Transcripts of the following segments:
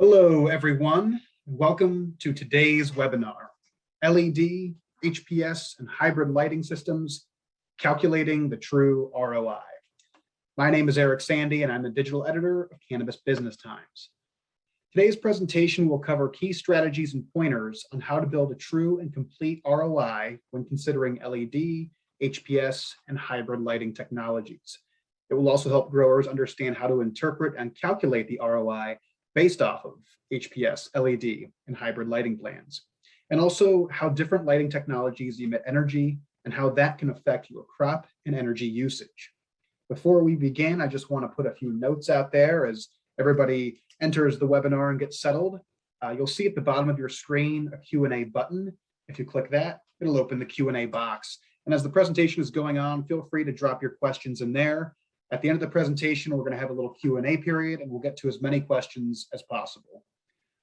Hello, everyone. Welcome to today's webinar, LED, HPS, and Hybrid Lighting Systems, Calculating the True ROI. My name is Eric Sandy, and I'm the digital editor of Cannabis Business Times. Today's presentation will cover key strategies and pointers on how to build a true and complete ROI when considering LED, HPS, and hybrid lighting technologies. It will also help growers understand how to interpret and calculate the ROI based off of HPS, LED, and hybrid lighting plans, and also how different lighting technologies emit energy and how that can affect your crop and energy usage. Before we begin, I just want to put a few notes out there as everybody enters the webinar and gets settled. You'll see at the bottom of your screen a Q&A button. If you click that, it'll open the Q&A box. And as the presentation is going on, feel free to drop your questions in there. At the end of the presentation, we're going to have a little Q&A period, and we'll get to as many questions as possible.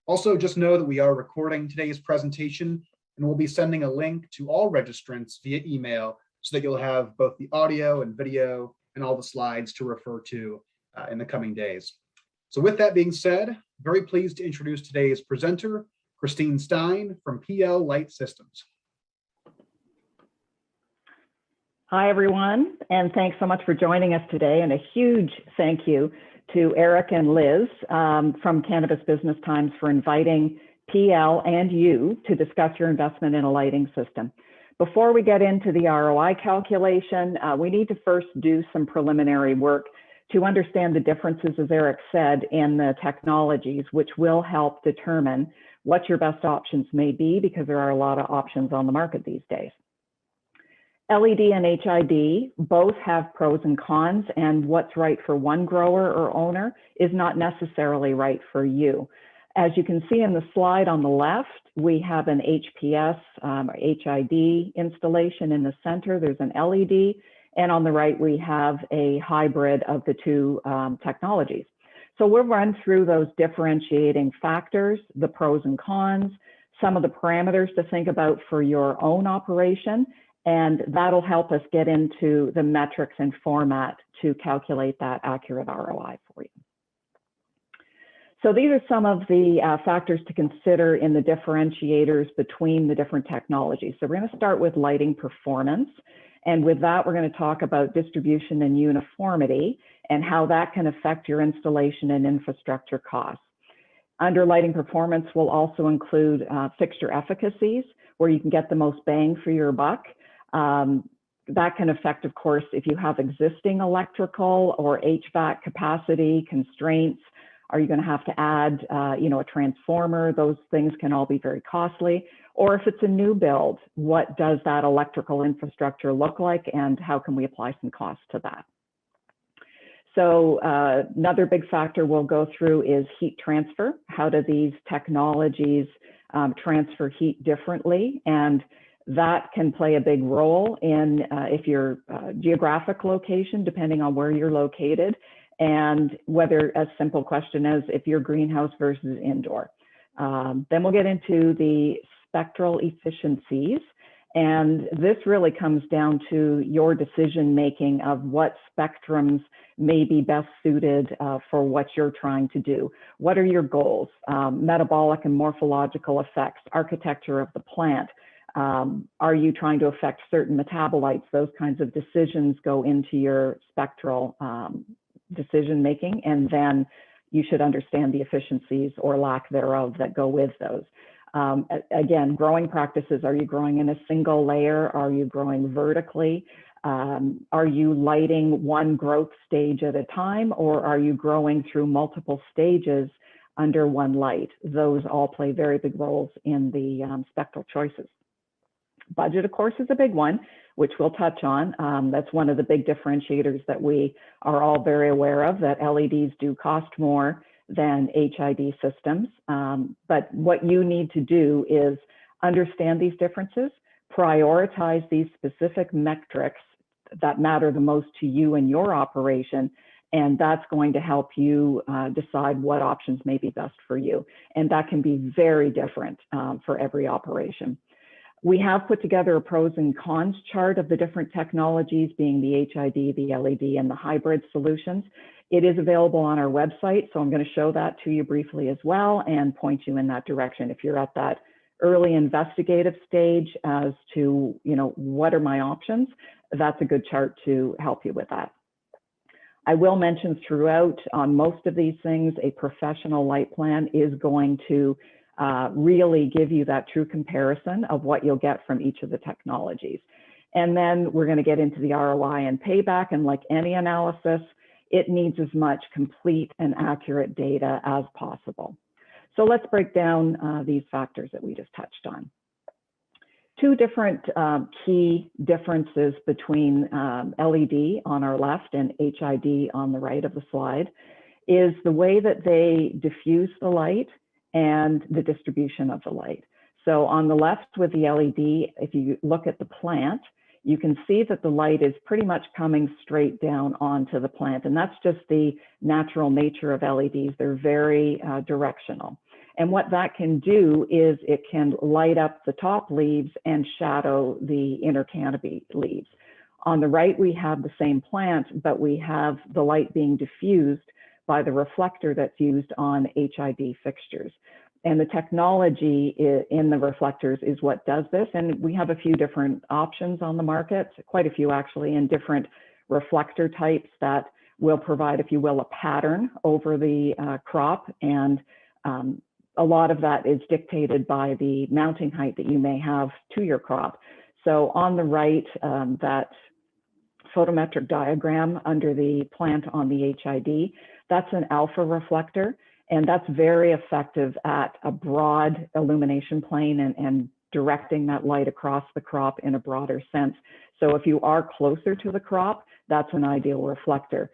Also, just know that we are recording today's presentation, and we'll be sending a link to all registrants via email so that you'll have both the audio and video and all the slides to refer to in the coming days. So with that being said, very pleased to introduce today's presenter, Christine Stein from PL Light Systems. Hi, everyone, and thanks so much for joining us today. And a huge thank you to Eric and Liz from Cannabis Business Times for inviting PL and you to discuss your investment in a lighting system. Before we get into the ROI calculation, we need to first do some preliminary work to understand the differences, as Eric said, in the technologies, which will help determine what your best options may be, because there are a lot of options on the market these days. LED and HID both have pros and cons, and what's right for one grower or owner is not necessarily right for you. As you can see in the slide on the left, we have an HPS or HID installation in the center. There's an LED, and on the right, we have a hybrid of the two technologies. So we'll run through those differentiating factors, the pros and cons, some of the parameters to think about for your own operation, and that'll help us get into the metrics and format to calculate that accurate ROI for you. So these are some of the factors to consider in the differentiators between the different technologies. So we're going to start with lighting performance. And with that, we're going to talk about distribution and uniformity and how that can affect your installation and infrastructure costs. Under lighting performance, we'll also include fixture efficacies, where you can get the most bang for your buck. That can affect, of course, if you have existing electrical or HVAC capacity constraints. Are you going to have to add, a transformer? Those things can all be very costly. Or if it's a new build, what does that electrical infrastructure look like, and how can we apply some cost to that? So another big factor we'll go through is heat transfer. How do these technologies transfer heat differently? And that can play a big role in if your geographic location, depending on where you're located, and whether a simple question as if you're greenhouse versus indoor. Then we'll get into the spectral efficiencies. And this really comes down to your decision making of what spectrums may be best suited for what you're trying to do. What are your goals? Metabolic and morphological effects, architecture of the plant. Are you trying to affect certain metabolites? Those kinds of decisions go into your spectral decision making, and then you should understand the efficiencies or lack thereof that go with those. Again, growing practices. Are you growing in a single layer? Are you growing vertically? Are you lighting one growth stage at a time, or are you growing through multiple stages under one light? Those all play very big roles in the spectral choices. Budget, of course, is a big one, which we'll touch on. That's one of the big differentiators that we are all very aware of, that LEDs do cost more than HID systems. But what you need to do is understand these differences, prioritize these specific metrics that matter the most to you and your operation, and that's going to help you decide what options may be best for you. And that can be very different for every operation. We have put together a pros and cons chart of the different technologies, being the HID, the LED, and the hybrid solutions. It is available on our website, so I'm going to show that to you briefly as well and point you in that direction. If you're at that early investigative stage as to, what are my options, that's a good chart to help you with that. I will mention throughout on most of these things, a professional light plan is going to really give you that true comparison of what you'll get from each of the technologies. And then we're going to get into the ROI and payback, and like any analysis, it needs as much complete and accurate data as possible. So let's break down these factors that we just touched on. Two different key differences between LED on our left and HID on the right of the slide is the way that they diffuse the light and the distribution of the light. So on the left with the LED, if you look at the plant, you can see that the light is pretty much coming straight down onto the plant. And that's just the natural nature of LEDs. They're very directional. And what that can do is it can light up the top leaves and shadow the inner canopy leaves. On the right, we have the same plant, but we have the light being diffused by the reflector that's used on HID fixtures. And the technology in the reflectors is what does this. And we have a few different options on the market, quite a few actually, in different reflector types that will provide, if you will, a pattern over the crop. And a lot of that is dictated by the mounting height that you may have to your crop. So on the right, that photometric diagram under the plant on the HID, that's an alpha reflector. And that's very effective at a broad illumination plane and directing that light across the crop in a broader sense. So if you are closer to the crop, that's an ideal reflector.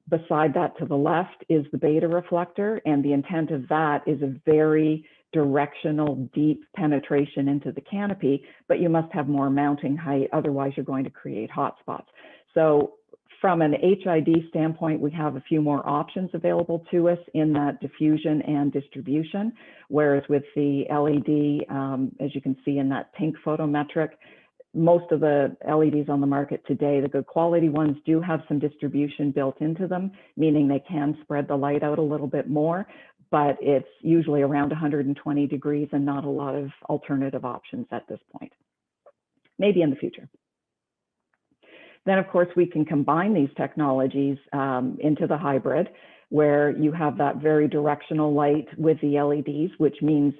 Beside that to the left is the beta reflector, and the intent of that is a very directional, deep penetration into the canopy, but you must have more mounting height, otherwise you're going to create hot spots. So from an HID standpoint, we have a few more options available to us in that diffusion and distribution, whereas with the LED, as you can see in that pink photometric, most of the LEDs on the market today, the good quality ones, do have some distribution built into them, meaning they can spread the light out a little bit more, but it's usually around 120 degrees and not a lot of alternative options at this point. Maybe in the future. Then, of course, we can combine these technologies into the hybrid, where you have that very directional light with the LEDs, which means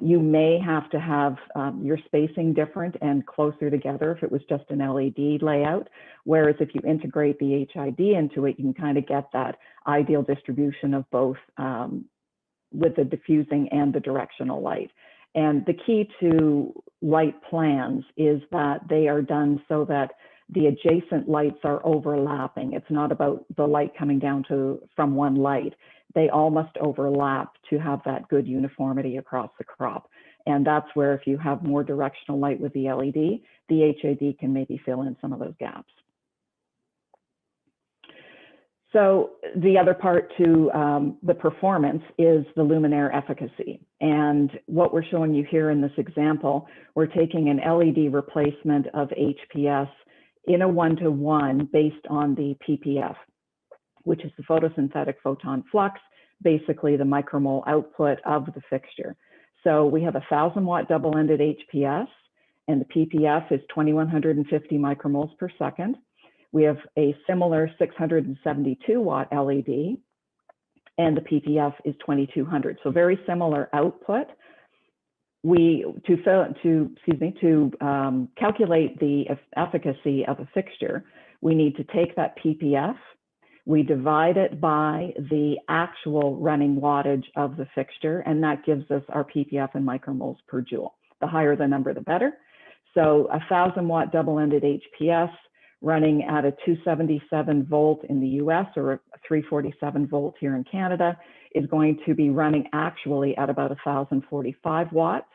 you may have to have your spacing different and closer together if it was just an LED layout. Whereas if you integrate the HID into it, you can kind of get that ideal distribution of both with the diffusing and the directional light. And the key to light plans is that they are done so that the adjacent lights are overlapping. It's not about the light coming down from one light. They all must overlap to have that good uniformity across the crop. And that's where if you have more directional light with the LED, the HID can maybe fill in some of those gaps. So the other part to the performance is the luminaire efficacy. And what we're showing you here in this example, we're taking an LED replacement of HPS in a 1-to-1 based on the PPF, which is the photosynthetic photon flux, basically the micromole output of the fixture. So we have a 1,000-watt double-ended HPS, and the PPF is 2,150 micromoles per second. We have a similar 672-watt LED, and the PPF is 2,200. So very similar output. To calculate the efficacy of a fixture, we need to take that PPF, we divide it by the actual running wattage of the fixture, and that gives us our PPF in micromoles per joule. The higher the number, the better. So a 1,000-watt double-ended HPS running at a 277 volt in the US or a 347 volt here in Canada is going to be running actually at about 1,045 watts.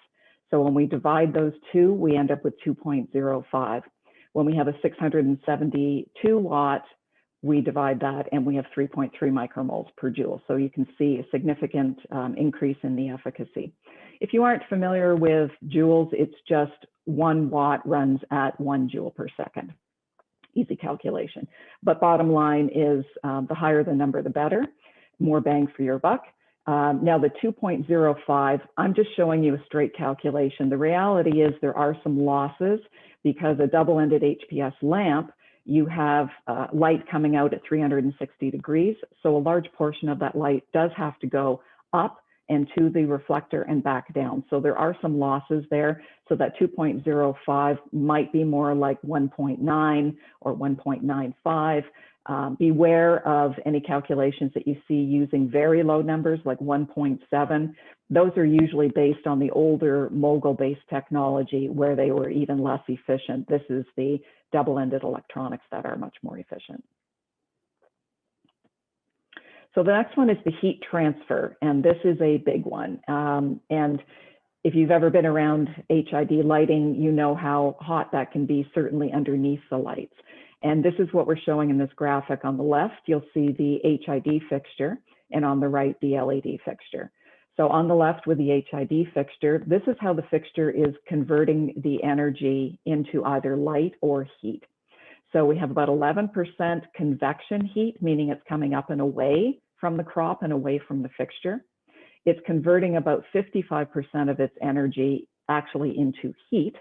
So when we divide those two, we end up with 2.05. When we have a 672 watt, we divide that and we have 3.3 micromoles per joule. So you can see a significant increase in the efficacy. If you aren't familiar with joules, it's just 1 watt runs at 1 joule per second. easy calculation. But bottom line is the higher the number, the better, more bang for your buck. Now the 2.05, I'm just showing you a straight calculation. The reality is there are some losses because a double-ended HPS lamp, you have light coming out at 360 degrees. So a large portion of that light does have to go up and to the reflector and back down. So there are some losses there. So that 2.05 might be more like 1.9 or 1.95. Beware of any calculations that you see using very low numbers like 1.7. Those are usually based on the older mogul-based technology where they were even less efficient. This is the double-ended electronics that are much more efficient. So the next one is the heat transfer, and this is a big one. And if you've ever been around HID lighting, you know how hot that can be, certainly underneath the lights. And this is what we're showing in this graphic. On the left, you'll see the HID fixture, and on the right, the LED fixture. So on the left with the HID fixture, this is how the fixture is converting the energy into either light or heat. So we have about 11% convection heat, meaning it's coming up and away from the crop and away from the fixture. It's converting about 55% of its energy actually into heat,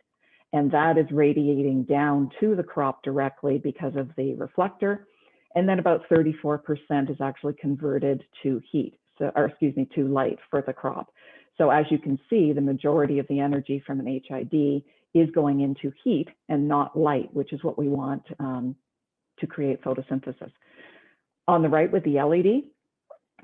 and that is radiating down to the crop directly because of the reflector. And then about 34% is actually converted to heat, to light for the crop. So as you can see, the majority of the energy from an HID is going into heat and not light, which is what we want to create photosynthesis. On the right with the LED,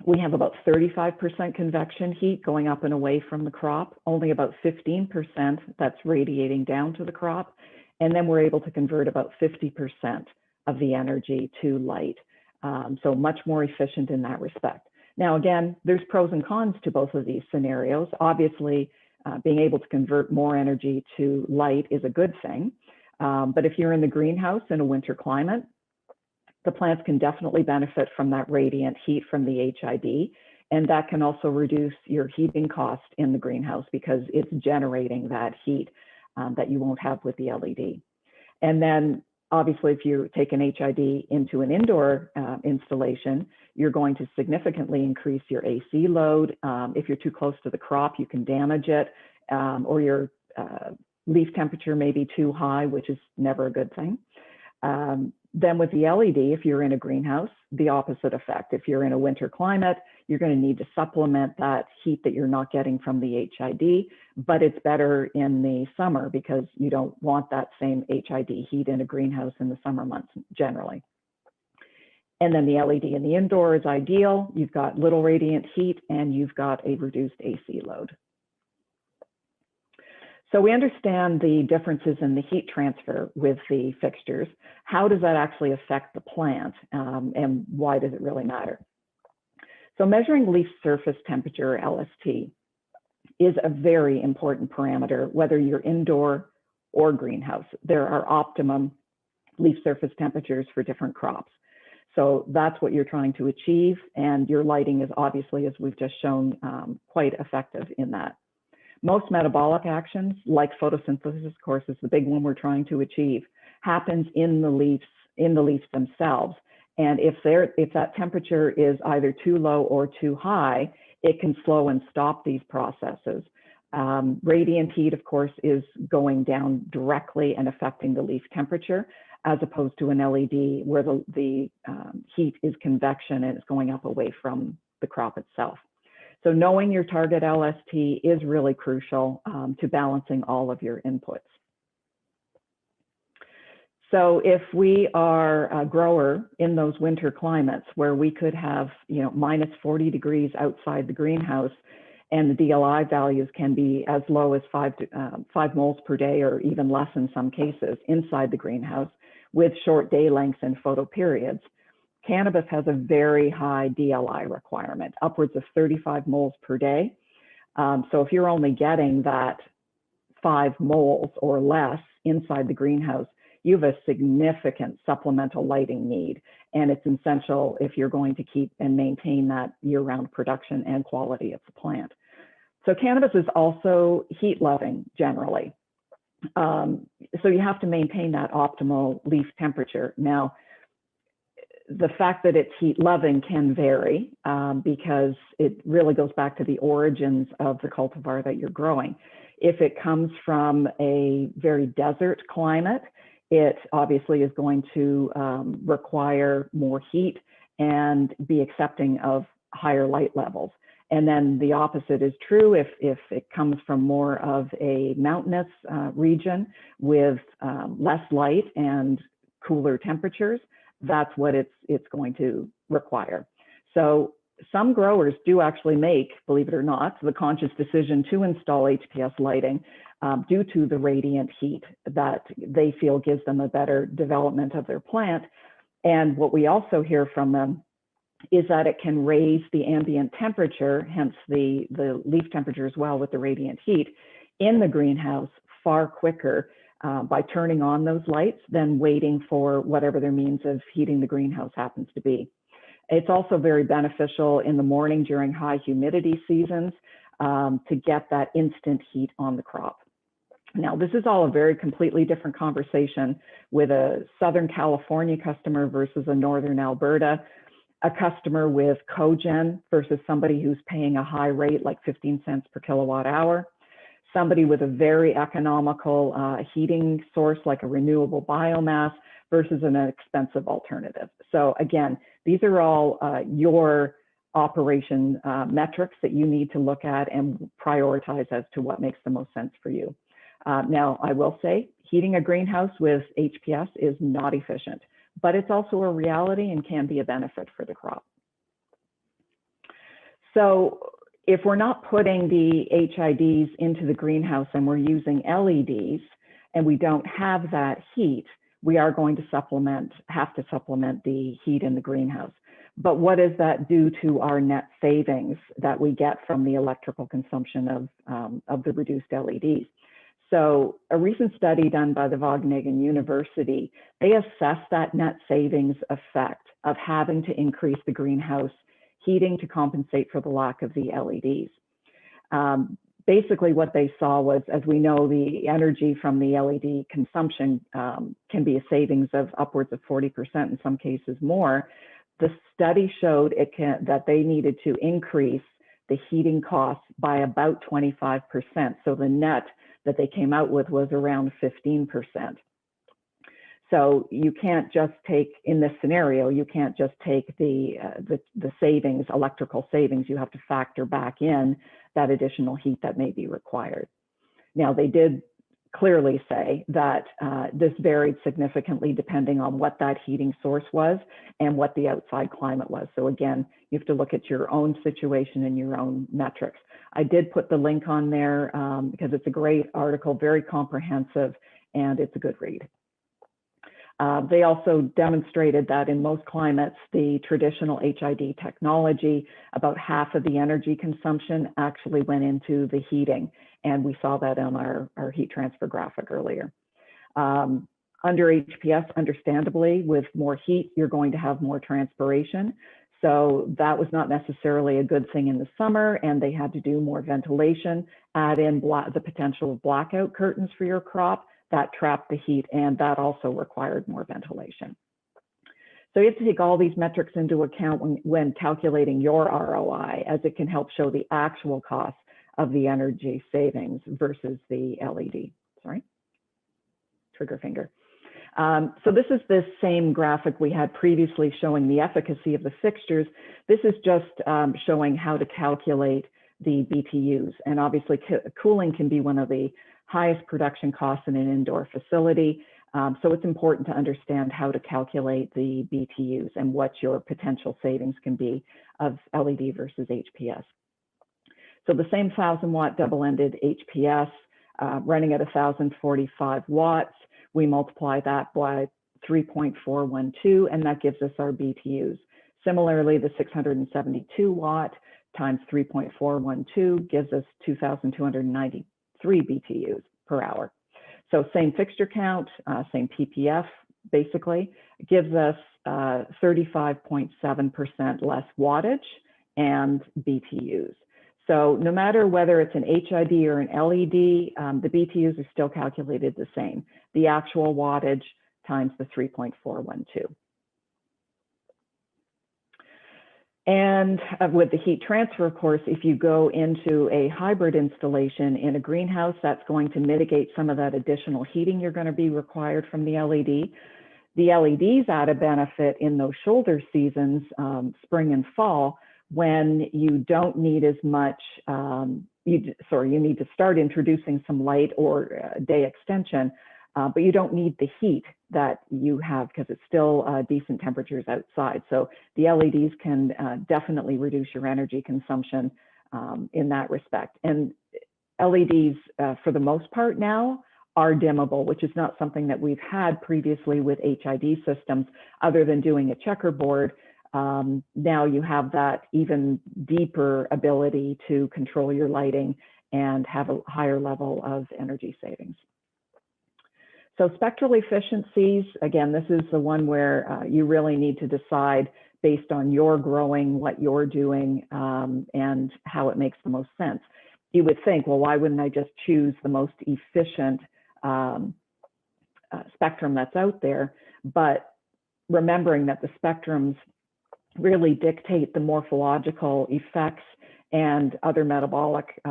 we have about 35% convection heat going up and away from the crop, only about 15% that's radiating down to the crop. And then we're able to convert about 50% of the energy to light. So much more efficient in that respect. Now, again, there's pros and cons to both of these scenarios. Obviously, being able to convert more energy to light is a good thing. But if you're in the greenhouse in a winter climate, the plants can definitely benefit from that radiant heat from the HID. And that can also reduce your heating cost in the greenhouse because it's generating that heat that you won't have with the LED. And then obviously, if you take an HID into an indoor installation, you're going to significantly increase your AC load. If you're too close to the crop, you can damage it, or your leaf temperature may be too high, which is never a good thing. Then with the LED, if you're in a greenhouse, the opposite effect. If you're in a winter climate, you're going to need to supplement that heat that you're not getting from the HID, but it's better in the summer because you don't want that same HID heat in a greenhouse in the summer months generally. And then the LED in the indoor is ideal. You've got little radiant heat and you've got a reduced AC load. So we understand the differences in the heat transfer with the fixtures. How does that actually affect the plant and why does it really matter? So measuring leaf surface temperature, or LST, is a very important parameter, whether you're indoor or greenhouse. There are optimum leaf surface temperatures for different crops. So that's what you're trying to achieve. And your lighting is obviously, as we've just shown, quite effective in that. Most metabolic actions, like photosynthesis, of course, is the big one we're trying to achieve, happens in the leaves themselves. And if that temperature is either too low or too high, it can slow and stop these processes. Radiant heat, of course, is going down directly and affecting the leaf temperature, as opposed to an LED where the heat is convection and it's going up away from the crop itself. So knowing your target LST is really crucial to balancing all of your inputs. So if we are a grower in those winter climates where we could have, minus 40 degrees outside the greenhouse, and the DLI values can be as low as 5 moles per day, or even less in some cases, inside the greenhouse, with short day lengths and photo periods, cannabis has a very high DLI requirement, upwards of 35 moles per day. So if you're only getting that 5 moles or less inside the greenhouse, you have a significant supplemental lighting need. And it's essential if you're going to keep and maintain that year-round production and quality of the plant. So cannabis is also heat loving generally. So you have to maintain that optimal leaf temperature. Now, the fact that it's heat loving can vary because it really goes back to the origins of the cultivar that you're growing. If it comes from a very desert climate, it obviously is going to require more heat and be accepting of higher light levels. And then the opposite is true if it comes from more of a mountainous region with less light and cooler temperatures. That's what it's going to require. So some growers do actually make, believe it or not, the conscious decision to install HPS lighting due to the radiant heat that they feel gives them a better development of their plant. And what we also hear from them is that it can raise the ambient temperature, hence the leaf temperature as well with the radiant heat in the greenhouse far quicker by turning on those lights than waiting for whatever their means of heating the greenhouse happens to be. It's also very beneficial in the morning during high humidity seasons to get that instant heat on the crop. Now, this is all a very completely different conversation with a Southern California customer versus a Northern Alberta, a customer with cogen versus somebody who's paying a high rate like 15 cents per kilowatt hour, somebody with a very economical heating source like a renewable biomass versus an expensive alternative. So again, these are all your operation metrics that you need to look at and prioritize as to what makes the most sense for you. Now, I will say heating a greenhouse with HPS is not efficient, but it's also a reality and can be a benefit for the crop. So if we're not putting the HIDs into the greenhouse and we're using LEDs and we don't have that heat, we are going to have to supplement the heat in the greenhouse. But what does that do to our net savings that we get from the electrical consumption of the reduced LEDs? So a recent study done by the Wageningen University, they assessed that net savings effect of having to increase the greenhouse heating to compensate for the lack of the LEDs. Basically what they saw was, as we know, the energy from the LED consumption can be a savings of upwards of 40%, in some cases more. The study showed that they needed to increase the heating costs by about 25%. So the net that they came out with was around 15%. So you can't just take, in this scenario, you can't just take the savings, electrical savings, you have to factor back in that additional heat that may be required. Now, they did clearly say that this varied significantly depending on what that heating source was and what the outside climate was. So again, you have to look at your own situation and your own metrics. I did put the link on there because it's a great article, very comprehensive, and it's a good read. They also demonstrated that in most climates, the traditional HID technology, about half of the energy consumption actually went into the heating. And we saw that on our heat transfer graphic earlier. Under HPS, understandably, with more heat, you're going to have more transpiration. So that was not necessarily a good thing in the summer, and they had to do more ventilation, add in the potential of blackout curtains for your crop. That trapped the heat, and that also required more ventilation. So you have to take all these metrics into account when calculating your ROI, as it can help show the actual cost of the energy savings versus the LED. Sorry, trigger finger. So this is the same graphic we had previously showing the efficacy of the fixtures. This is just showing how to calculate the BTUs. And obviously cooling can be one of the highest production costs in an indoor facility. So it's important to understand how to calculate the BTUs and what your potential savings can be of LED versus HPS. So the same 1,000-watt double-ended HPS running at 1,045 watts, we multiply that by 3.412, and that gives us our BTUs. Similarly, the 672-watt times 3.412 gives us 2,293 BTUs per hour. So same fixture count, same PPF, basically, gives us 35.7% less wattage and BTUs. So no matter whether it's an HID or an LED, the BTUs are still calculated the same, the actual wattage times the 3.412. And with the heat transfer, of course, if you go into a hybrid installation in a greenhouse, that's going to mitigate some of that additional heating you're going to be required from the LED. The LEDs add a benefit in those shoulder seasons, spring and fall, when you don't need as much, you need to start introducing some light or day extension, but you don't need the heat that you have because it's still decent temperatures outside. So the LEDs can definitely reduce your energy consumption in that respect. And LEDs, for the most part now, are dimmable, which is not something that we've had previously with HID systems, other than doing a checkerboard. Now you have that even deeper ability to control your lighting and have a higher level of energy savings. So spectral efficiencies, again, this is the one where you really need to decide based on your growing, what you're doing, and how it makes the most sense. You would think, well, why wouldn't I just choose the most efficient spectrum that's out there? But remembering that the spectrums really dictate the morphological effects and other metabolic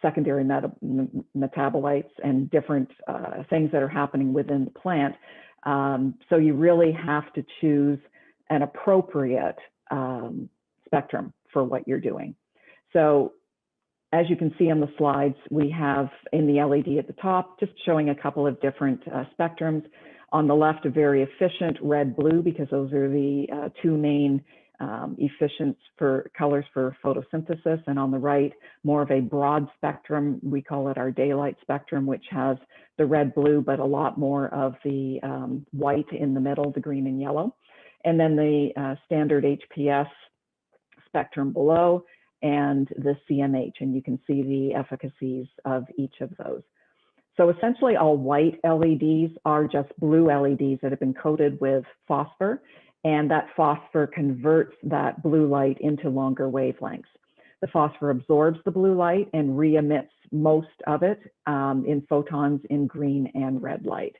secondary metabolites and different things that are happening within the plant. So you really have to choose an appropriate spectrum for what you're doing. So as you can see on the slides, we have in the LED at the top, just showing a couple of different spectrums. On the left, a very efficient red-blue, because those are the two main efficient for colors for photosynthesis. And on the right, more of a broad spectrum. We call it our daylight spectrum, which has the red-blue, but a lot more of the white in the middle, the green and yellow. And then the standard HPS spectrum below, and the CMH, and you can see the efficacies of each of those. So essentially all white LEDs are just blue LEDs that have been coated with phosphor, and that phosphor converts that blue light into longer wavelengths. The phosphor absorbs the blue light and re-emits most of it in photons in green and red light.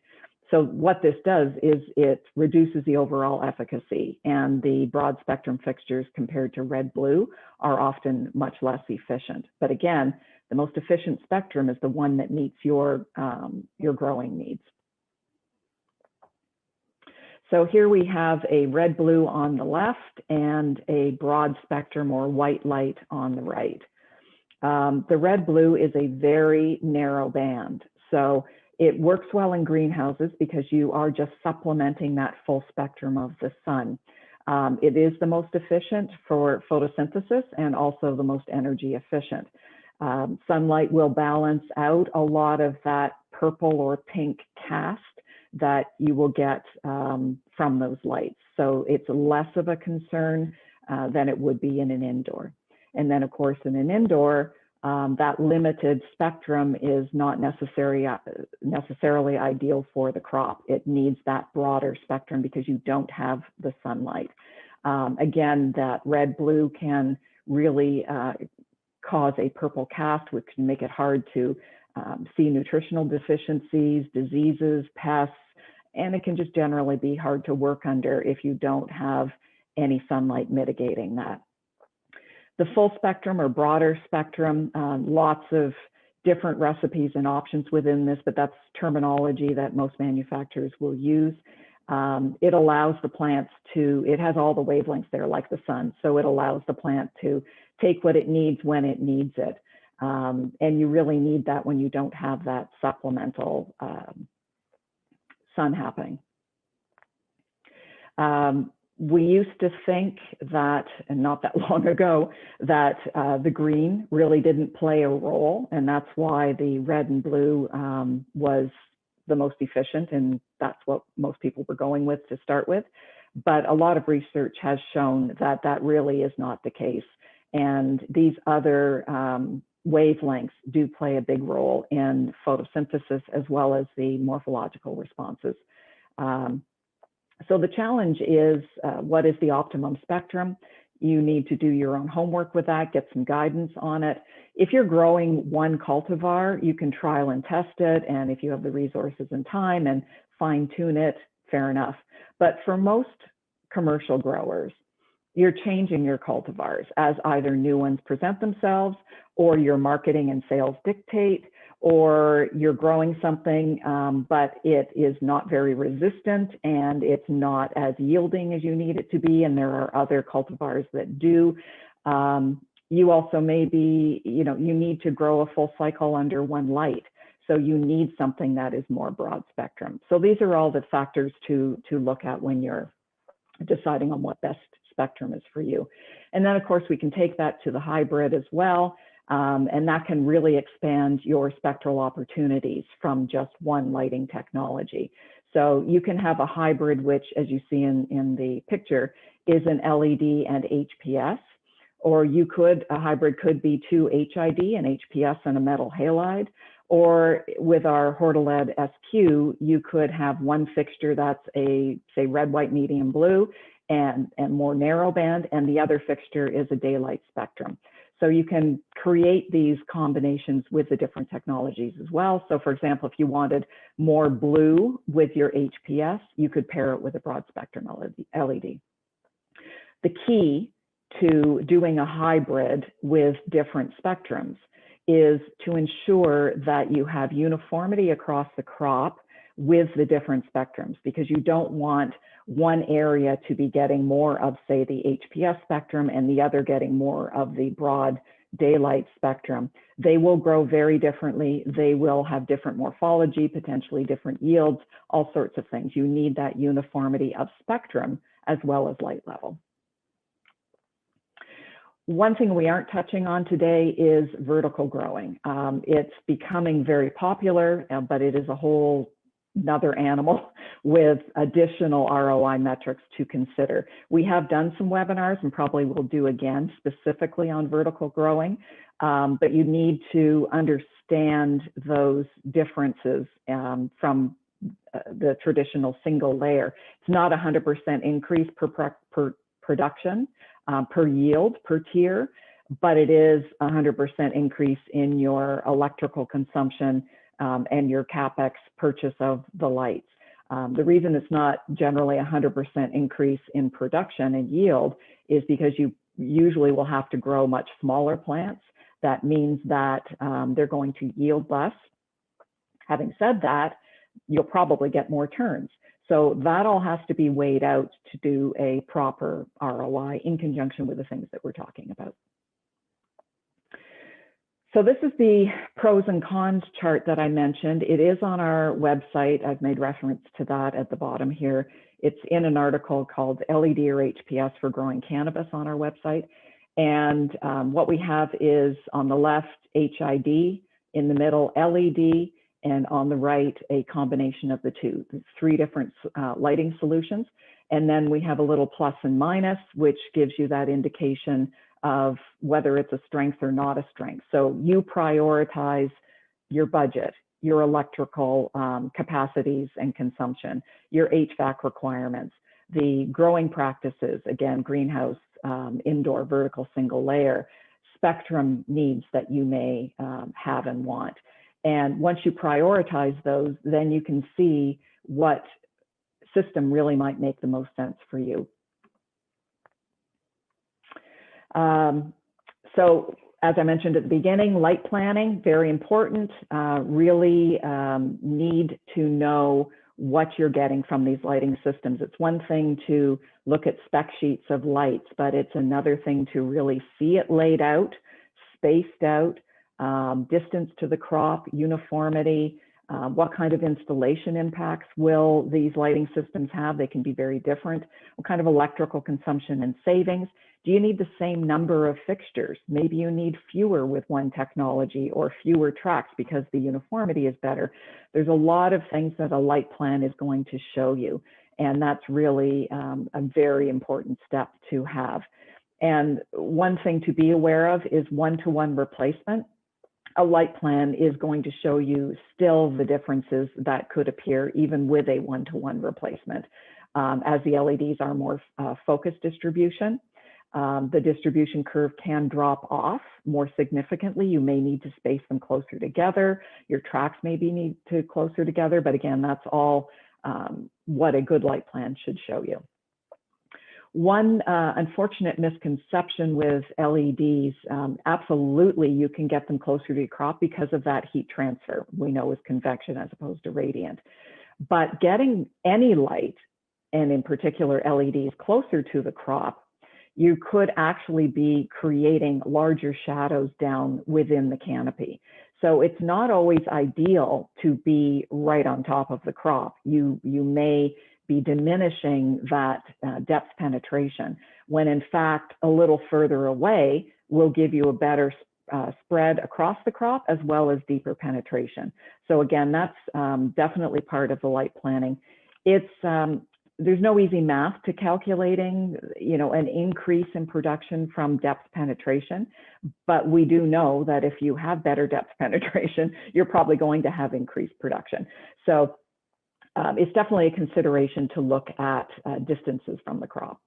So what this does is it reduces the overall efficacy, and the broad spectrum fixtures compared to red-blue are often much less efficient. But again, the most efficient spectrum is the one that meets your growing needs. So here we have a red-blue on the left and a broad spectrum or white light on the right. The red-blue is a very narrow band. So it works well in greenhouses because you are just supplementing that full spectrum of the sun. It is the most efficient for photosynthesis and also the most energy efficient. Sunlight will balance out a lot of that purple or pink cast that you will get from those lights. So it's less of a concern than it would be in an indoor. And then of course in an indoor, that limited spectrum is not necessarily ideal for the crop. It needs that broader spectrum because you don't have the sunlight. Again, that red-blue can really cause a purple cast, which can make it hard to see nutritional deficiencies, diseases, pests, and it can just generally be hard to work under if you don't have any sunlight mitigating that. The full spectrum or broader spectrum, lots of different recipes and options within this, but that's terminology that most manufacturers will use. It allows the plants to, it has all the wavelengths there like the sun, so it allows the plant to take what it needs when it needs it. And you really need that when you don't have that supplemental sun happening. We used to think that, and not that long ago, that the green really didn't play a role, and that's why the red and blue was the most efficient, and that's what most people were going with to start with. But a lot of research has shown that that really is not the case, and these other wavelengths do play a big role in photosynthesis as well as the morphological responses. So the challenge is, what is the optimum spectrum? you need to do your own homework with that, get some guidance on it. If you're growing one cultivar, you can trial and test it. And if you have the resources and time and fine tune it, fair enough. But for most commercial growers, you're changing your cultivars as either new ones present themselves, or your marketing and sales dictate, or you're growing something, but it is not very resistant and it's not as yielding as you need it to be. And there are other cultivars that do. You also may be, you need to grow a full cycle under one light. So you need something that is more broad spectrum. So these are all the factors to look at when you're deciding on what best spectrum is for you. And then of course we can take that to the hybrid as well. And that can really expand your spectral opportunities from just one lighting technology. So you can have a hybrid, which as you see in the picture, is an LED and HPS, or a hybrid could be two HID, an HPS and a metal halide. Or with our Hortoled SQ, you could have one fixture that's a, say, red, white, medium blue and more narrow band, and the other fixture is a daylight spectrum. So you can create these combinations with the different technologies as well. So for example, if you wanted more blue with your HPS, you could pair it with a broad spectrum LED. The key to doing a hybrid with different spectrums is to ensure that you have uniformity across the crop with the different spectrums, because you don't want one area to be getting more of, say, the HPS spectrum and the other getting more of the broad daylight spectrum. They will grow very differently. They will have different morphology, potentially different yields, all sorts of things. You need that uniformity of spectrum as well as light level. One thing we aren't touching on today is vertical growing. It's becoming very popular, but it is a whole another animal with additional ROI metrics to consider. We have done some webinars and probably will do again specifically on vertical growing, but you need to understand those differences from the traditional single layer. It's not 100% increase per production, per yield, per tier, but it is 100% increase in your electrical consumption and your CapEx purchase of the lights. The reason it's not generally 100% increase in production and yield is because you usually will have to grow much smaller plants. That means that they're going to yield less. Having said that, you'll probably get more turns. So that all has to be weighed out to do a proper ROI in conjunction with the things that we're talking about. So this is the pros and cons chart that I mentioned. It is on our website. I've made reference to that at the bottom here. It's in an article called LED or HPS for Growing Cannabis on our website. And what we have is on the left, HID, in the middle, LED, and on the right, a combination of the two. There's three different lighting solutions. And then we have a little plus and minus, which gives you that indication of whether it's a strength or not a strength. So you prioritize your budget, your electrical capacities and consumption, your HVAC requirements, the growing practices, again, greenhouse, indoor, vertical, single layer, spectrum needs that you may have and want. And once you prioritize those, then you can see what system really might make the most sense for you. So as I mentioned at the beginning, light planning, very important. Really need to know what you're getting from these lighting systems. It's one thing to look at spec sheets of lights, but it's another thing to really see it laid out, spaced out, distance to the crop, uniformity, what kind of installation impacts will these lighting systems have? They can be very different. What kind of electrical consumption and savings? Do you need the same number of fixtures? Maybe you need fewer with one technology or fewer tracks because the uniformity is better. There's a lot of things that a light plan is going to show you. And that's really a very important step to have. And one thing to be aware of is one-to-one replacement. A light plan is going to show you still the differences that could appear even with a one-to-one replacement, as the LEDs are more focused distribution. The distribution curve can drop off more significantly. You may need to space them closer together. Your tracks maybe need to closer together, but again, that's all what a good light plan should show you. One unfortunate misconception with LEDs, absolutely you can get them closer to your crop because of that heat transfer we know is convection as opposed to radiant. But getting any light, and in particular LEDs, closer to the crop, you could actually be creating larger shadows down within the canopy. So it's not always ideal to be right on top of the crop. You may be diminishing that depth penetration, when in fact a little further away will give you a better spread across the crop as well as deeper penetration. So again, that's definitely part of the light planning. There's no easy math to calculating, an increase in production from depth penetration, but we do know that if you have better depth penetration, you're probably going to have increased production. So it's definitely a consideration to look at distances from the crop.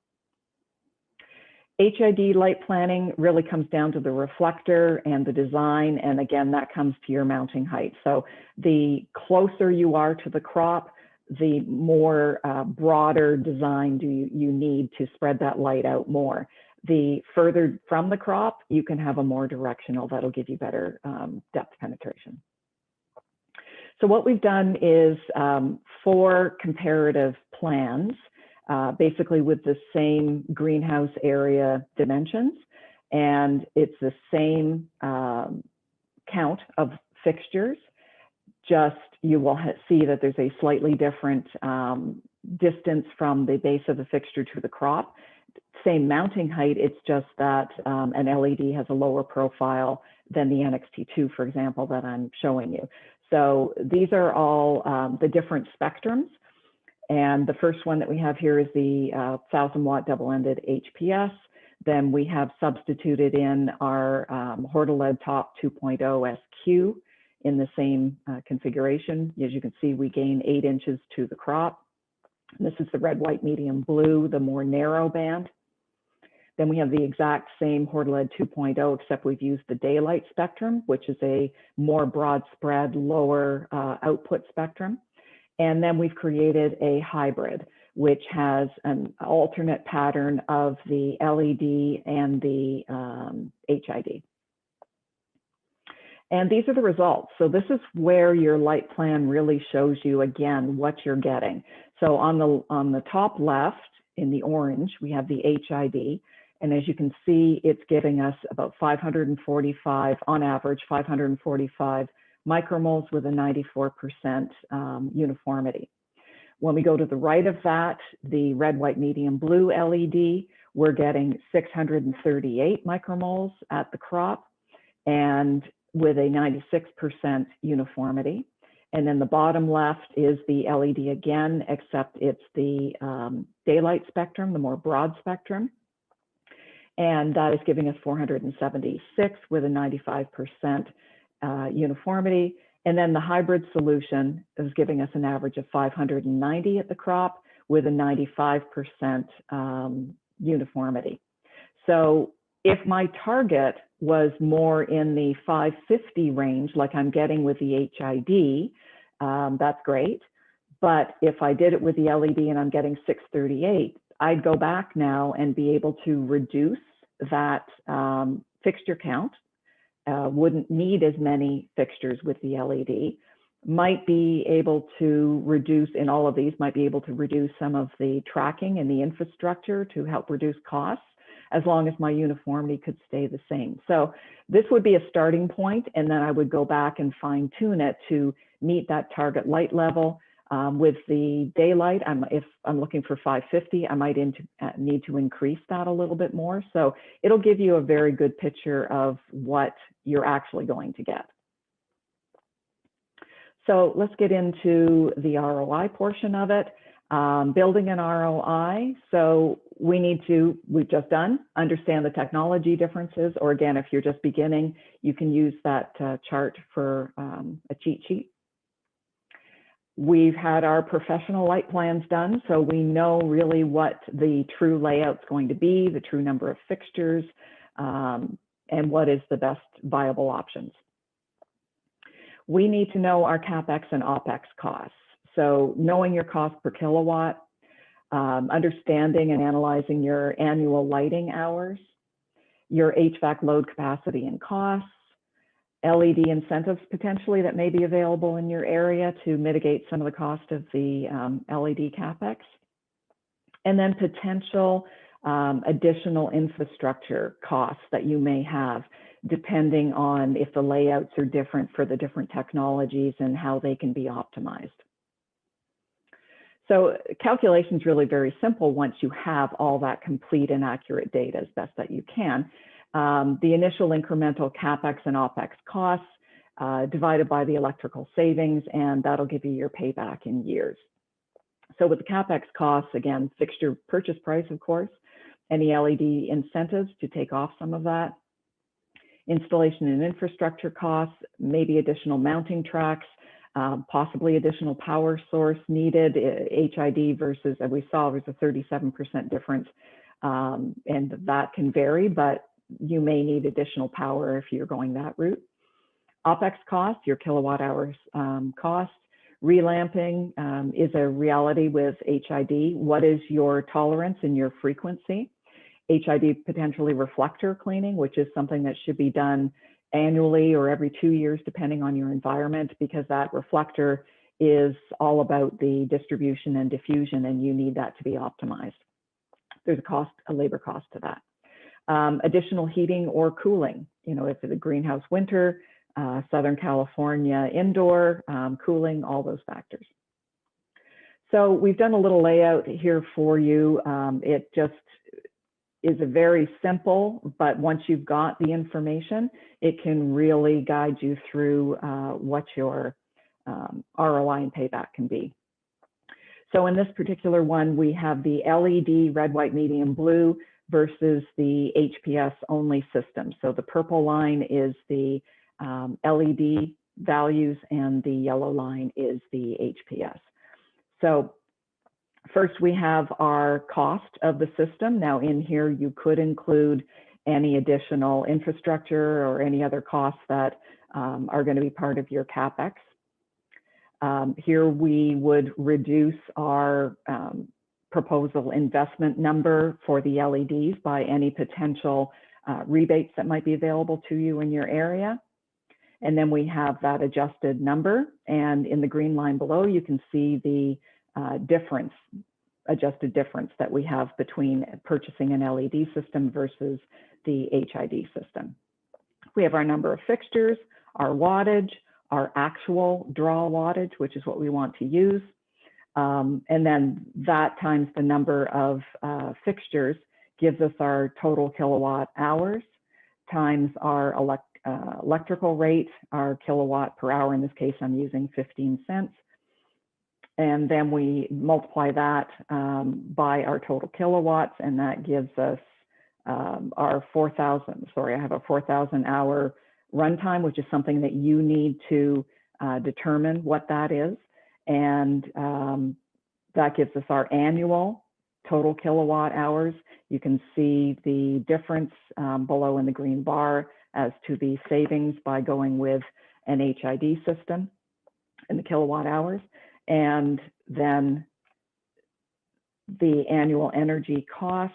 HID light planning really comes down to the reflector and the design, and again, that comes to your mounting height. So the closer you are to the crop, the more broader design you need to spread that light out more. The further from the crop, you can have a more directional, that'll give you better depth penetration. So what we've done is 4 comparative plans, basically with the same greenhouse area dimensions, and it's the same count of fixtures. Just you will see that there's a slightly different distance from the base of the fixture to the crop. Same mounting height, it's just that an LED has a lower profile than the NXT2, for example, that I'm showing you. So these are all the different spectrums. And the first one that we have here is the 1000-watt double-ended HPS. Then we have substituted in our Hortoled Top 2.0 SQ in the same configuration. As you can see, we gain 8 inches to the crop. And this is the red, white, medium blue, the more narrow band. Then we have the exact same Hortoled 2.0, except we've used the daylight spectrum, which is a more broad spread, lower output spectrum. And then we've created a hybrid, which has an alternate pattern of the LED and the HID. And these are the results. So this is where your light plan really shows you, again, what you're getting. So on the top left, in the orange, we have the HID. And as you can see, it's giving us about 545, on average, 545 micromoles with a 94% uniformity. When we go to the right of that, the red, white, medium blue LED, we're getting 638 micromoles at the crop and with a 96% uniformity. And then the bottom left is the LED again, except it's the daylight spectrum, the more broad spectrum. And that is giving us 476 with a 95% uniformity. And then the hybrid solution is giving us an average of 590 at the crop with a 95% uniformity. So if my target was more in the 550 range, like I'm getting with the HID, that's great. But if I did it with the LED and I'm getting 638, I'd go back now and be able to reduce that fixture count. Wouldn't need as many fixtures with the LED. Might be able to reduce, in all of these, might be able to reduce some of the tracking and the infrastructure to help reduce costs, as long as my uniformity could stay the same. So this would be a starting point, and then I would go back and fine tune it to meet that target light level. With the daylight, if I'm looking for 550, I might need to increase that a little bit more. So it'll give you a very good picture of what you're actually going to get. So let's get into the ROI portion of it. Building an ROI. So we've just done, understand the technology differences, or again, if you're just beginning, you can use that chart for a cheat sheet. We've had our professional light plans done, so we know really what the true layout's going to be, the true number of fixtures, and what is the best viable options. We need to know our CapEx and OpEx costs. So knowing your cost per kilowatt, understanding and analyzing your annual lighting hours, your HVAC load capacity and costs, LED incentives potentially that may be available in your area to mitigate some of the cost of the LED CapEx, and then potential additional infrastructure costs that you may have, depending on if the layouts are different for the different technologies and how they can be optimized. So calculation is really very simple once you have all that complete and accurate data as best that you can. The initial incremental CapEx and OpEx costs divided by the electrical savings, and that'll give you your payback in years. So with the CapEx costs, again, fixture purchase price, of course, any LED incentives to take off some of that, installation and infrastructure costs, maybe additional mounting tracks, possibly additional power source needed, HID versus, as we saw, there's a 37% difference, and that can vary, but you may need additional power if you're going that route. OpEx cost, your kilowatt hours cost. Relamping is a reality with HID. What is your tolerance and your frequency? HID potentially reflector cleaning, which is something that should be done annually or every 2 years, depending on your environment, because that reflector is all about the distribution and diffusion, and you need that to be optimized. There's a labor cost to that. Additional heating or cooling, if it's a greenhouse winter, Southern California indoor, cooling, all those factors. So we've done a little layout here for you. It just is a very simple, but once you've got the information, it can really guide you through what your ROI and payback can be. So in this particular one, we have the LED red, white, medium, blue versus the HPS only system. So the purple line is the LED values and the yellow line is the HPS. So first we have our cost of the system. Now in here, you could include any additional infrastructure or any other costs that are going to be part of your CapEx. Here we would reduce our proposal investment number for the LEDs by any potential rebates that might be available to you in your area. And then we have that adjusted number. And in the green line below, you can see the adjusted difference that we have between purchasing an LED system versus the HID system. We have our number of fixtures, our wattage, our actual draw wattage, which is what we want to use. And then that times the number of fixtures gives us our total kilowatt hours times our electrical rate, our kilowatt per hour. In this case, I'm using 15 cents. And then we multiply that by our total kilowatts, and that gives us our 4,000, sorry, I have a 4,000 hour runtime, which is something that you need to determine what that is. And that gives us our annual total kilowatt hours. You can see the difference below in the green bar as to the savings by going with an HID system and the kilowatt hours. And then the annual energy cost,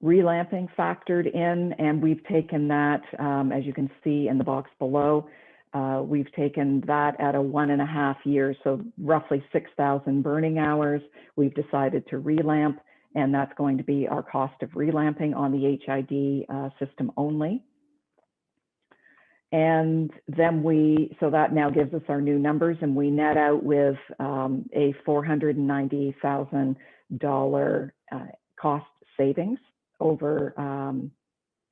relamping factored in, and we've taken that, as you can see in the box below, we've taken that at a 1.5 years, so roughly 6,000 burning hours. We've decided to relamp, and that's going to be our cost of relamping on the HID system only. And then so that now gives us our new numbers, and we net out with a $490,000 cost savings over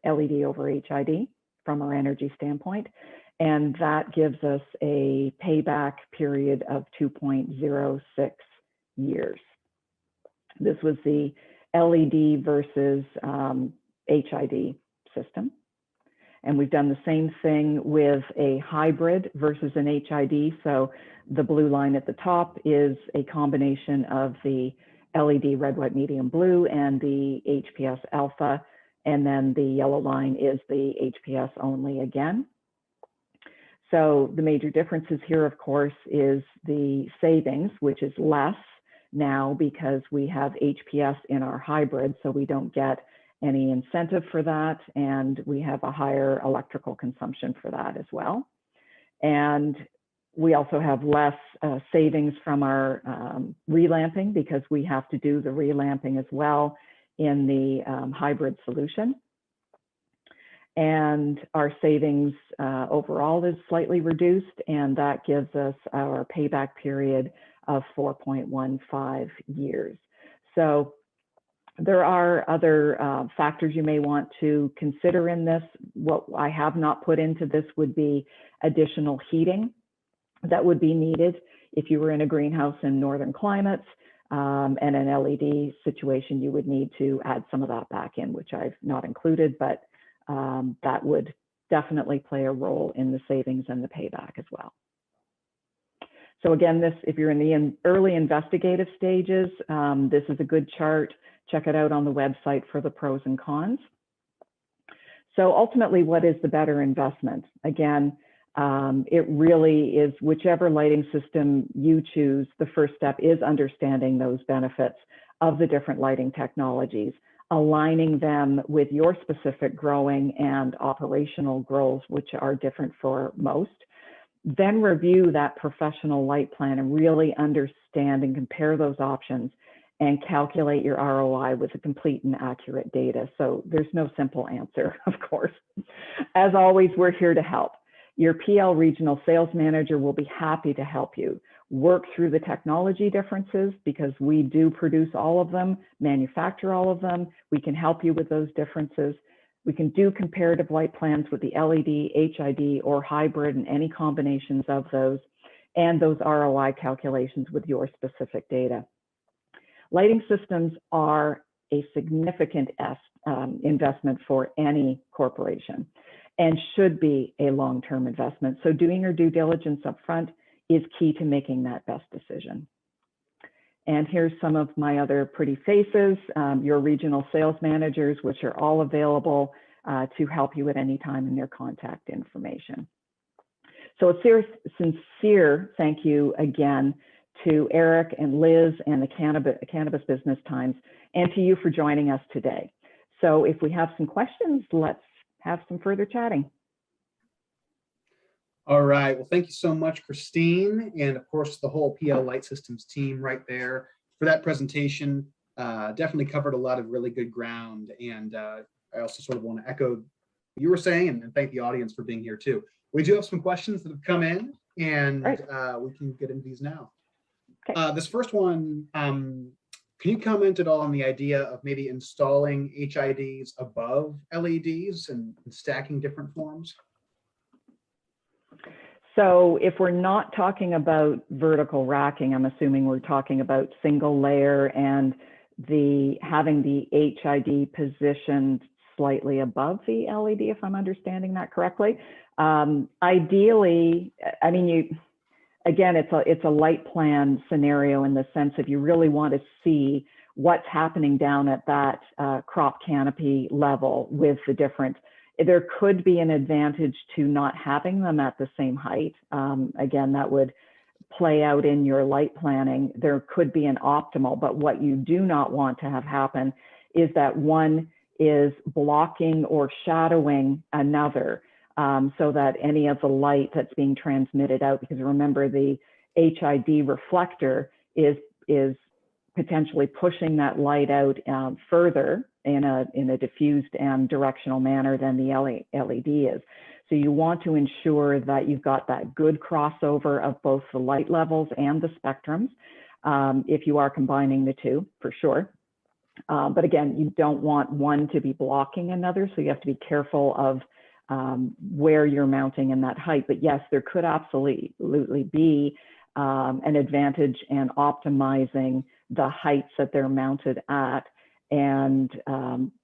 LED over HID from our energy standpoint. And that gives us a payback period of 2.06 years. This was the LED versus HID system. And we've done the same thing with a hybrid versus an HID. So the blue line at the top is a combination of the LED red, white, medium, blue and the HPS alpha. And then the yellow line is the HPS only again. So the major differences here, of course, is the savings, which is less now because we have HPS in our hybrid, so we don't get any incentive for that, and we have a higher electrical consumption for that as well. And we also have less savings from our relamping because we have to do the relamping as well in the hybrid solution. And our savings overall is slightly reduced, and that gives us our payback period of 4.15 years. So there are other factors you may want to consider in this. What I have not put into this would be additional heating that would be needed if you were in a greenhouse in northern climates, and an LED situation, you would need to add some of that back in, which I've not included, but that would definitely play a role in the savings and the payback as well. So again, this, if you're in the early investigative stages, this is a good chart. Check it out on the website for the pros and cons. So ultimately, what is the better investment? Again, it really is whichever lighting system you choose, the first step is understanding those benefits of the different lighting technologies, aligning them with your specific growing and operational goals, which are different for most. Then review that professional light plan and really understand and compare those options and calculate your ROI with a complete and accurate data. So there's no simple answer, of course. As always, we're here to help. Your PL regional sales manager will be happy to help you work through the technology differences because we do produce all of them, manufacture all of them. We can help you with those differences. We can do comparative light plans with the LED, HID, or hybrid and any combinations of those, and those ROI calculations with your specific data. Lighting systems are a significant investment for any corporation and should be a long-term investment. So doing your due diligence up front is key to making that best decision. And here's some of my other pretty faces, your regional sales managers, which are all available to help you at any time in their contact information. So a sincere thank you again to Eric and Liz and the Cannabis Business Times, and to you for joining us today. So if we have some questions, let's have some further chatting. All right. Well, thank you so much, Christine, and of course, the whole PL Light Systems team right there for that presentation. Definitely covered a lot of really good ground. And I also sort of want to echo what you were saying and thank the audience for being here too. We do have some questions that have come in, and we can get into these now. Okay. This first one, can you comment at all on the idea of maybe installing HIDs above LEDs and stacking different forms? So if we're not talking about vertical racking, I'm assuming we're talking about single layer and having the HID positioned slightly above the LED, if I'm understanding that correctly. Ideally, I mean, again, it's a light plan scenario in the sense if you really want to see what's happening down at that crop canopy level with the different, there could be an advantage to not having them at the same height. Again, that would play out in your light planning. There could be an optimal, but what you do not want to have happen is that one is blocking or shadowing another. So that any of the light that's being transmitted out, because remember the HID reflector is potentially pushing that light out further in a diffused and directional manner than the LED is. So you want to ensure that you've got that good crossover of both the light levels and the spectrums, if you are combining the two, for sure. But again, you don't want one to be blocking another, so you have to be careful of where you're mounting in that height. But yes, there could absolutely be an advantage in optimizing the heights that they're mounted at and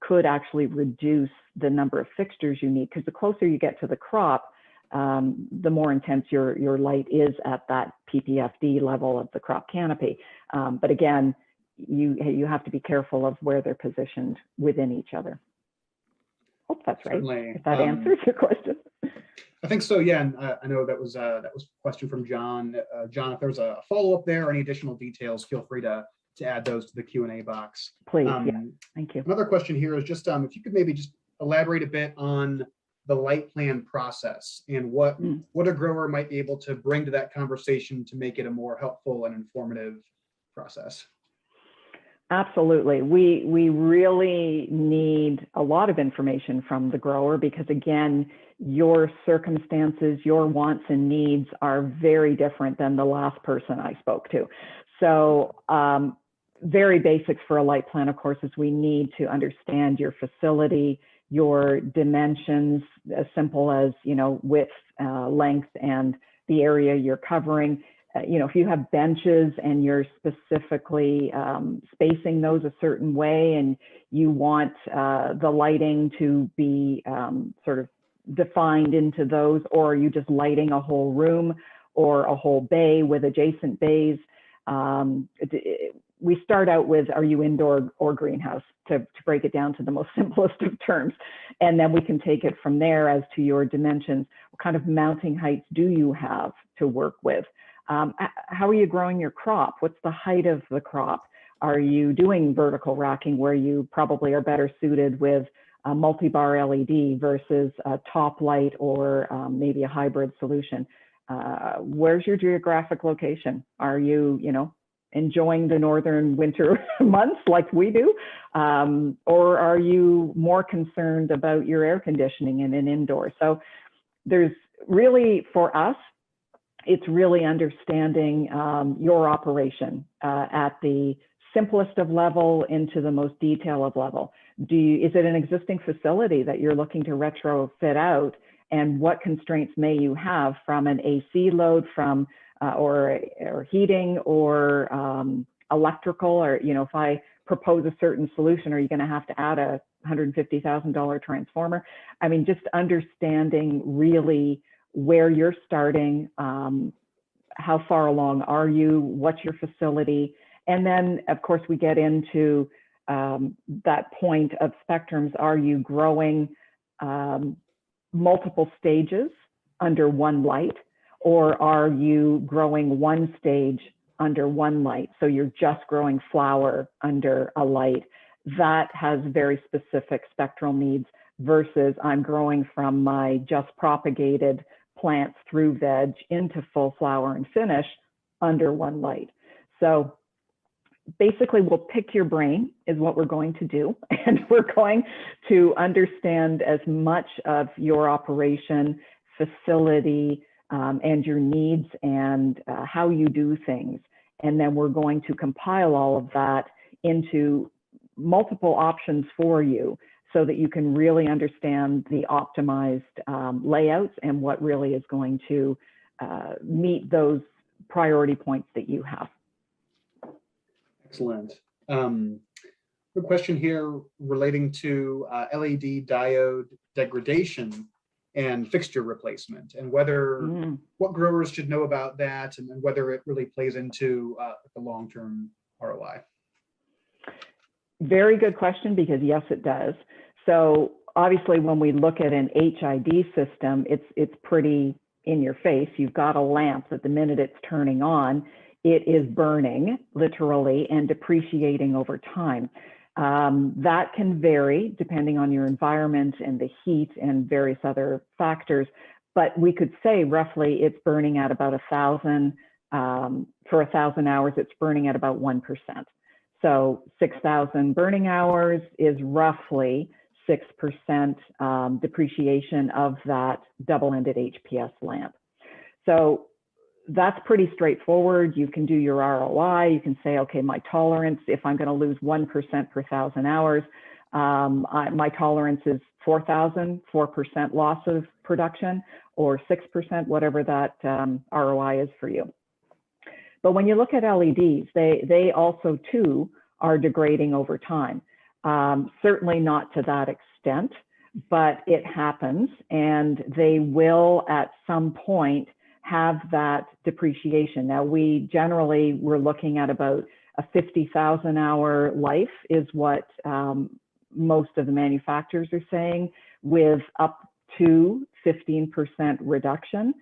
could actually reduce the number of fixtures you need, because the closer you get to the crop, the more intense your light is at that PPFD level of the crop canopy. But again, you have to be careful of where they're positioned within each other. Hope that's right. Certainly. If that answers your question. I think so, yeah. And I know that was a question from John. John, if there's a follow-up there or any additional details, feel free to add those to the Q&A box. Please, yeah. Thank you. Another question here is just if you could maybe just elaborate a bit on the light plan process and what a grower might be able to bring to that conversation to make it a more helpful and informative process. Absolutely. We really need a lot of information from the grower, because again, your circumstances, your wants and needs are very different than the last person I spoke to. So very basics for a light plan, of course, is we need to understand your facility, your dimensions, as simple as, width, length, and the area you're covering. If you have benches and you're specifically spacing those a certain way, and you want the lighting to be sort of defined into those, or are you just lighting a whole room or a whole bay with adjacent bays? We start out with, are you indoor or greenhouse, to break it down to the most simplest of terms. And then we can take it from there as to your dimensions. What kind of mounting heights do you have to work with? How are you growing your crop? What's the height of the crop? Are you doing vertical racking, where you probably are better suited with a multi-bar LED versus a top light, or maybe a hybrid solution? Where's your geographic location? Are you, enjoying the northern winter months like we do? Or are you more concerned about your air conditioning in an indoor? So there's really, for us, it's really understanding your operation at the simplest of level into the most detail of level. Is it an existing facility that you're looking to retrofit out? And what constraints may you have from an AC load, from or heating, or electrical, or if I propose a certain solution, are you going to have to add a $150,000 transformer? I mean, just understanding really where you're starting, how far along are you, what's your facility, and then of course we get into that point of spectrums. Are you growing multiple stages under one light, or are you growing one stage under one light? So you're just growing flower under a light. That has very specific spectral needs, versus I'm growing from my just propagated plants through veg into full flower and finish under one light. So basically, we'll pick your brain is what we're going to do. And we're going to understand as much of your operation, facility, and your needs, and how you do things. And then we're going to compile all of that into multiple options for you, so that you can really understand the optimized layouts and what really is going to meet those priority points that you have. Excellent. A question here relating to LED diode degradation and fixture replacement, and whether what growers should know about that, and whether it really plays into the long-term ROI. Very good question, because yes, it does. So obviously, when we look at an HID system, it's pretty in your face. You've got a lamp that the minute it's turning on, it is burning literally and depreciating over time. That can vary depending on your environment and the heat and various other factors, but we could say roughly it's burning at about 1,000, for 1,000 hours, it's burning at about 1%. So 6,000 burning hours is roughly 6% depreciation of that double-ended HPS lamp. So that's pretty straightforward. You can do your ROI. You can say, okay, my tolerance, if I'm going to lose 1% per 1,000 hours, my tolerance is 4,000, 4% loss of production, or 6%, whatever that ROI is for you. But when you look at LEDs, they also too are degrading over time. Certainly not to that extent, but it happens, and they will at some point have that depreciation. Now, we're looking at about a 50,000 hour life is what most of the manufacturers are saying, with up to 15% reduction,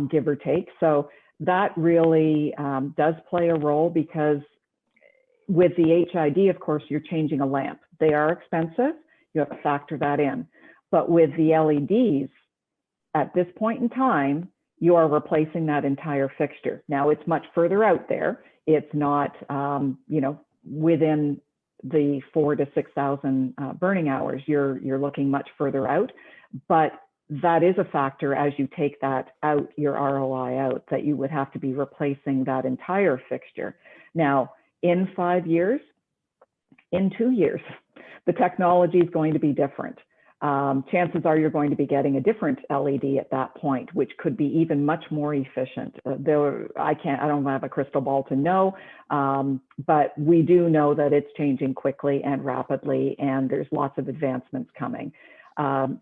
give or take. So that really does play a role, because with the HID, of course, you're changing a lamp. They are expensive. You have to factor that in. But with the LEDs, at this point in time, you are replacing that entire fixture. Now, it's much further out there. It's not, within the 4,000 to 6,000 burning hours. You're looking much further out, but that is a factor as you take that out, your ROI out, that you would have to be replacing that entire fixture. Now, in 5 years, in 2 years, the technology is going to be different. Chances are you're going to be getting a different LED at that point, which could be even much more efficient. I don't have a crystal ball to know, but we do know that it's changing quickly and rapidly, and there's lots of advancements coming.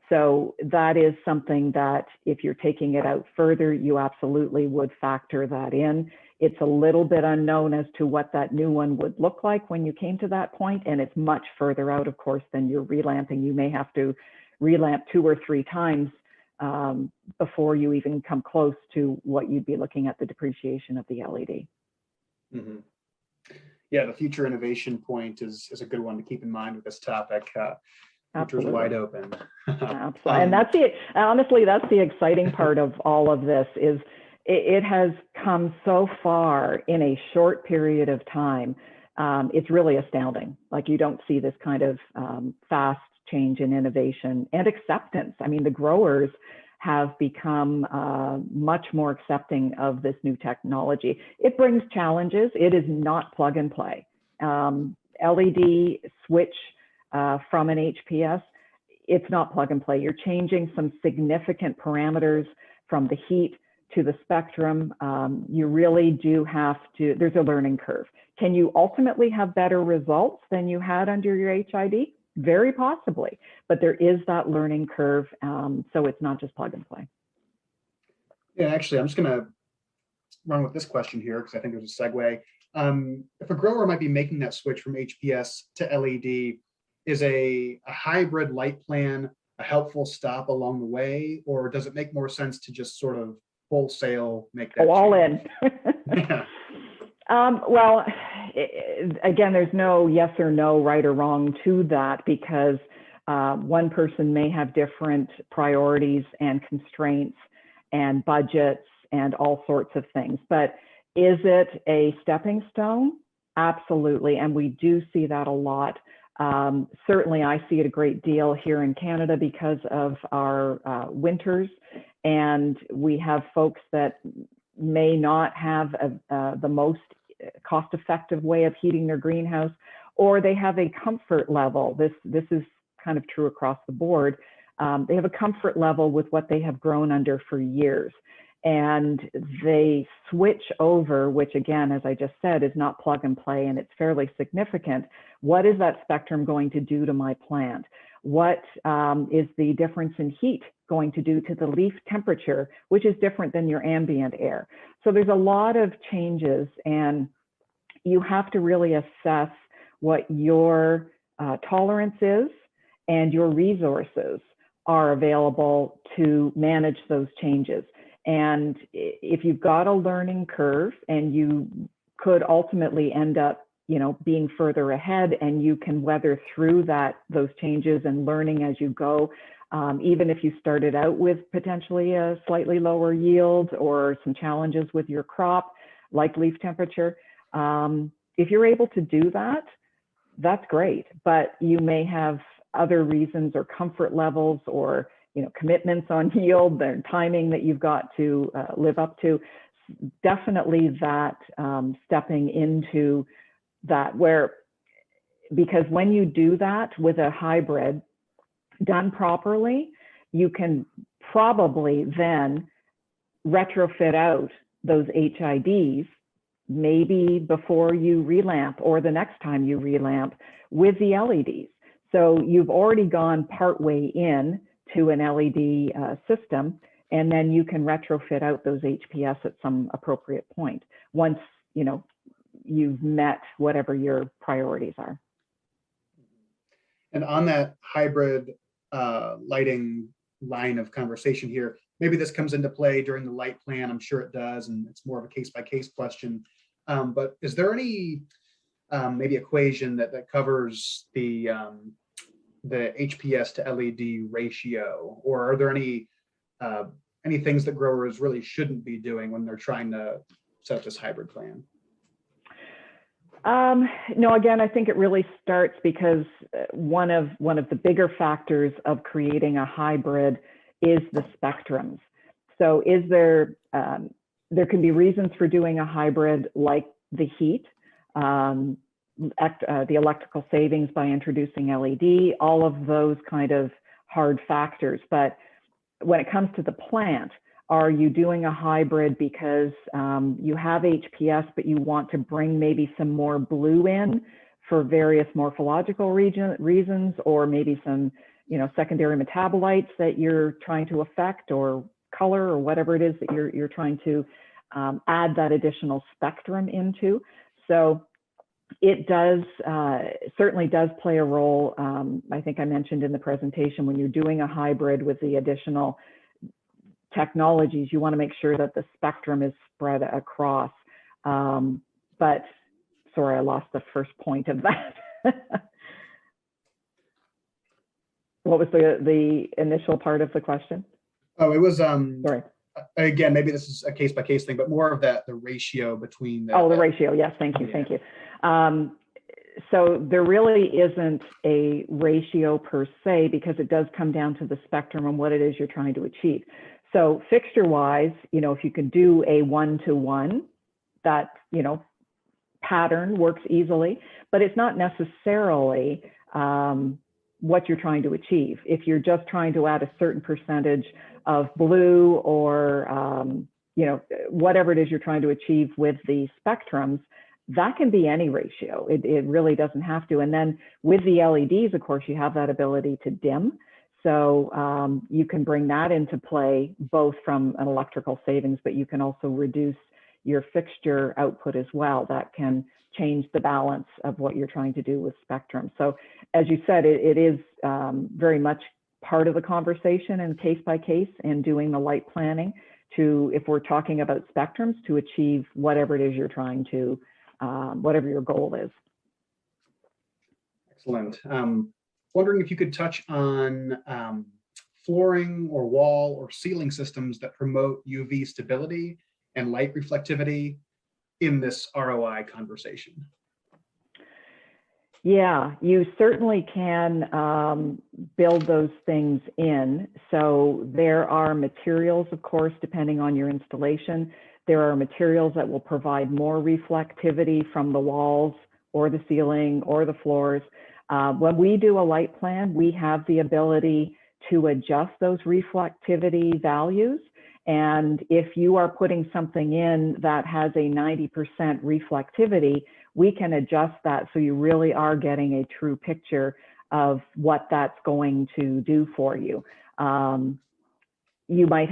So that is something that if you're taking it out further, you absolutely would factor that in. It's a little bit unknown as to what that new one would look like when you came to that point, and it's much further out, of course, than you're relamping. You may have to relamp 2 or 3 times before you even come close to what you'd be looking at the depreciation of the LED. Mm-hmm. Yeah, the future innovation point is a good one to keep in mind with this topic. Future's wide open. Absolutely. And honestly, that's the exciting part of all of this is it has come so far in a short period of time. It's really astounding. Like, you don't see this kind of fast change in innovation and acceptance. I mean, the growers have become much more accepting of this new technology. It brings challenges. It is not plug and play. LED switch from an HPS, it's not plug and play. You're changing some significant parameters from the heat to the spectrum. You really do have to, there's a learning curve. Can you ultimately have better results than you had under your HID? Very possibly, but there is that learning curve. So it's not just plug and play. Yeah, actually, I'm just going to run with this question here because I think there's a segue. If a grower might be making that switch from HPS to LED, is a hybrid light plan a helpful stop along the way, or does it make more sense to just sort of wholesale make that all change? in? Yeah. Well, again, there's no yes or no, right or wrong to that, because one person may have different priorities and constraints and budgets and all sorts of things. But is it a stepping stone? Absolutely. And we do see that a lot. Certainly, I see it a great deal here in Canada because of our winters, and we have folks that may not have the most cost-effective way of heating their greenhouse, or they have a comfort level. This is kind of true across the board. They have a comfort level with what they have grown under for years, and they switch over, which again, as I just said, is not plug and play, and it's fairly significant. What is that spectrum going to do to my plant? What is the difference in heat going to do to the leaf temperature, which is different than your ambient air? So there's a lot of changes, and you have to really assess what your tolerance is and your resources are available to manage those changes. And if you've got a learning curve and you could ultimately end up, being further ahead, and you can weather through those changes and learning as you go, even if you started out with potentially a slightly lower yield or some challenges with your crop, like leaf temperature, if you're able to do that, that's great. But you may have other reasons or comfort levels or commitments on yield and timing that you've got to live up to. Definitely that stepping into that, because when you do that with a hybrid done properly, you can probably then retrofit out those HIDs maybe before you relamp or the next time you relamp with the LEDs. So you've already gone partway in to an LED system, and then you can retrofit out those HPS at some appropriate point once you've met whatever your priorities are. And on that hybrid lighting line of conversation here, maybe this comes into play during the light plan. I'm sure it does, and it's more of a case-by-case question. But is there any maybe equation that covers the HPS to LED ratio, or are there any things that growers really shouldn't be doing when they're trying to set up this hybrid plan? No, again, I think it really starts because one of the bigger factors of creating a hybrid is the spectrums. So there can be reasons for doing a hybrid, like the heat, the electrical savings by introducing LED, all of those kind of hard factors. But when it comes to the plant, are you doing a hybrid because you have HPS, but you want to bring maybe some more blue in for various morphological reasons, or maybe some secondary metabolites that you're trying to affect, or color, or whatever it is that you're trying to add that additional spectrum into? So it does certainly does play a role. I think I mentioned in the presentation, when you're doing a hybrid with the additional technologies, you want to make sure that the spectrum is spread across. But sorry, I lost the first point of that. What was the initial part of the question? Oh, it was sorry. Again, maybe this is a case-by-case thing, but more of the ratio between the ratio. Yes, thank you. So there really isn't a ratio per se, because it does come down to the spectrum and what it is you're trying to achieve. So fixture-wise, if you could do a 1-to-1, that pattern works easily, but it's not necessarily what you're trying to achieve. If you're just trying to add a certain percentage of blue, or whatever it is you're trying to achieve with the spectrums, that can be any ratio. It really doesn't have to. And then with the LEDs, of course, you have that ability to dim. So you can bring that into play, both from an electrical savings, but you can also reduce your fixture output as well. That can change the balance of what you're trying to do with spectrum. So as you said, it is very much part of the conversation, and case by case, and doing the light planning to, if we're talking about spectrums, to achieve whatever it is you're trying to, whatever your goal is. Excellent. Wondering if you could touch on flooring or wall or ceiling systems that promote UV stability and light reflectivity in this ROI conversation. Yeah, you certainly can build those things in. So there are materials, of course, depending on your installation. There are materials that will provide more reflectivity from the walls or the ceiling or the floors. When we do a light plan, we have the ability to adjust those reflectivity values. And if you are putting something in that has a 90% reflectivity, we can adjust that so you really are getting a true picture of what that's going to do for you. You might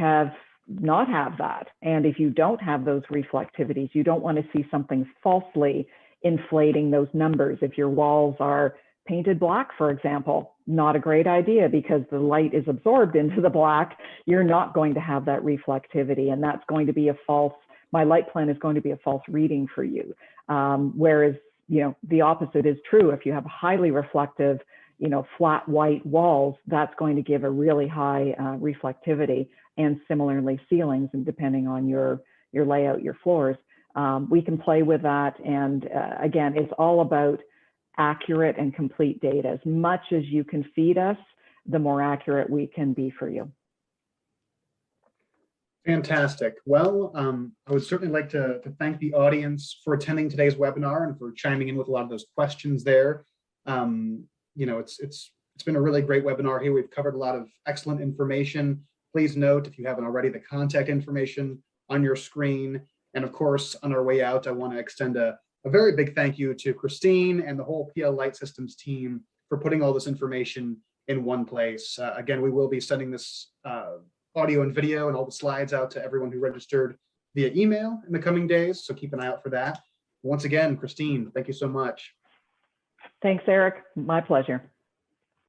not have that. And if you don't have those reflectivities, you don't want to see something falsely inflating those numbers. If your walls are painted black, for example, not a great idea, because the light is absorbed into the black. You're not going to have that reflectivity, and that's going to be my light plan is going to be a false reading for you. Whereas, the opposite is true. If you have highly reflective, flat white walls, that's going to give a really high reflectivity, and similarly ceilings, and depending on your layout, your floors. We can play with that. And again, it's all about accurate and complete data. As much as you can feed us, the more accurate we can be for you. Fantastic. Well, I would certainly like to thank the audience for attending today's webinar and for chiming in with a lot of those questions there. It's been a really great webinar here. We've covered a lot of excellent information. Please note, if you haven't already, the contact information on your screen. And of course, on our way out, I want to extend a very big thank you to Christine and the whole PL Light Systems team for putting all this information in one place. Again, we will be sending this audio and video and all the slides out to everyone who registered via email in the coming days. So keep an eye out for that. Once again, Christine, thank you so much. Thanks, Eric. My pleasure.